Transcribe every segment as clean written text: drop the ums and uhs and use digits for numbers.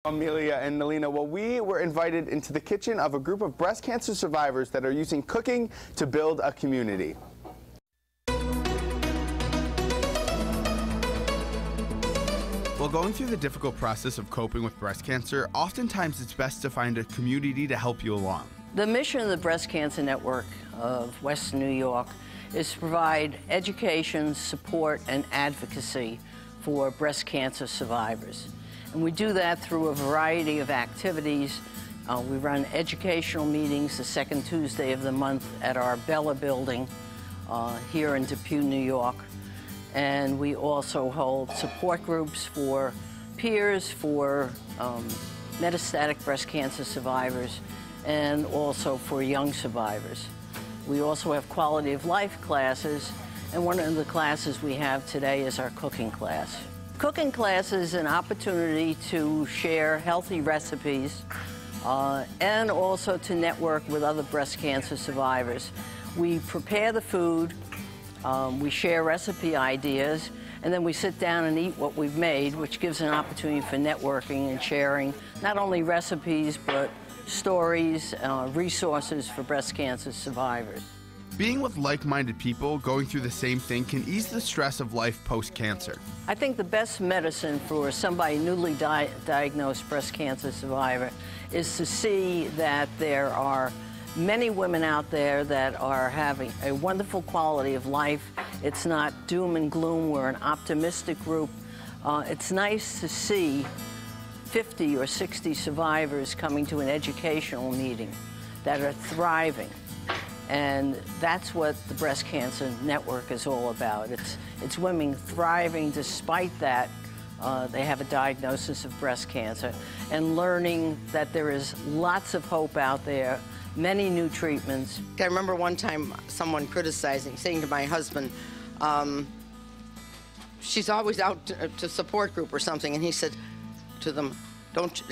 Amelia and Nalina, well, we were invited into the kitchen of a group of breast cancer survivors that are using cooking to build a community. While going through the difficult process of coping with breast cancer, oftentimes it's best to find a community to help you along. The mission of the Breast Cancer Network of Western New York is to provide education, support, and advocacy for breast cancer survivors. And we do that through a variety of activities. We run educational meetings the second Tuesday of the month at our Bella building here in Depew, New York. And we also hold support groups for peers, for metastatic breast cancer survivors, and also for young survivors. We also have quality of life classes, and one of the classes we have today is our cooking class. Cooking class is an opportunity to share healthy recipes and also to network with other breast cancer survivors. We prepare the food, we share recipe ideas, and then we sit down and eat what we've made, which gives an opportunity for networking and sharing not only recipes but stories, resources for breast cancer survivors. Being with like-minded people going through the same thing can ease the stress of life post-cancer. I think the best medicine for somebody newly diagnosed breast cancer survivor is to see that there are many women out there that are having a wonderful quality of life. It's not doom and gloom. We're an optimistic group. It's nice to see 50 or 60 survivors coming to an educational meeting that are thriving. And that's what the Breast Cancer Network is all about. It's women thriving despite that they have a diagnosis of breast cancer, and learning that there is lots of hope out there, many new treatments. I remember one time someone criticizing, saying to my husband, she's always out to support group or something, and he said to them,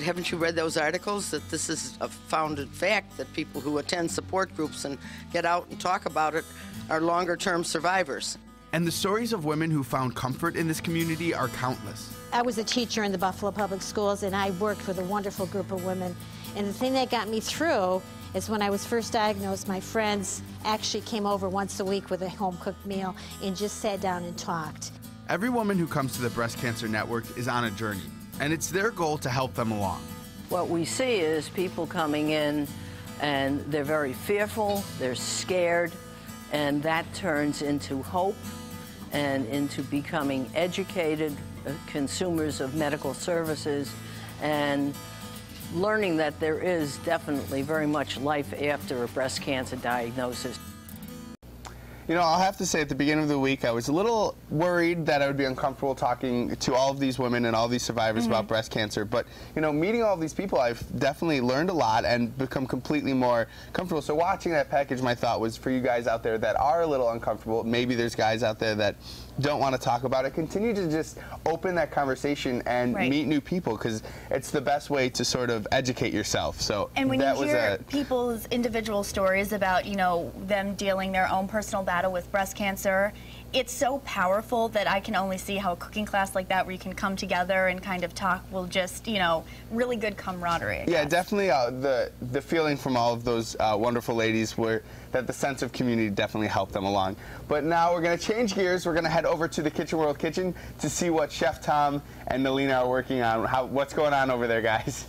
haven't you read those articles that this is a founded fact that people who attend support groups and get out and talk about it are longer-term survivors? And the stories of women who found comfort in this community are countless. I was a teacher in the Buffalo Public Schools, and I worked with a wonderful group of women. And the thing that got me through is when I was first diagnosed, my friends actually came over once a week with a home-cooked meal and just sat down and talked. Every woman who comes to the Breast Cancer Network is on a journey, and it's their goal to help them along. What we see is people coming in and they're very fearful, they're scared, and that turns into hope and into becoming educated consumers of medical services and learning that there is definitely very much life after a breast cancer diagnosis. You know, I'll have to say at the beginning of the week, I was a little worried that I would be uncomfortable talking to all of these women and all these survivors about breast cancer. But, you know, meeting all of these people, I've definitely learned a lot and become completely more comfortable. So watching that package, my thought was for you guys out there that are a little uncomfortable, maybe there's guys out there that don't want to talk about it, continue to just open that conversation and meet new people, because it's the best way to sort of educate yourself. So and when you hear people's individual stories about, you know, them dealing their own personal battle with breast cancer, it's so powerful that I can only see how a cooking class like that, where you can come together and kind of talk, will just, you know, really good camaraderie. Yeah, definitely the feeling from all of those wonderful ladies were that the sense of community definitely helped them along. But now we're going to change gears. We're going to head over to the Kitchen World Kitchen to see what Chef Tom and Nalina are working on. What's going on over there, guys?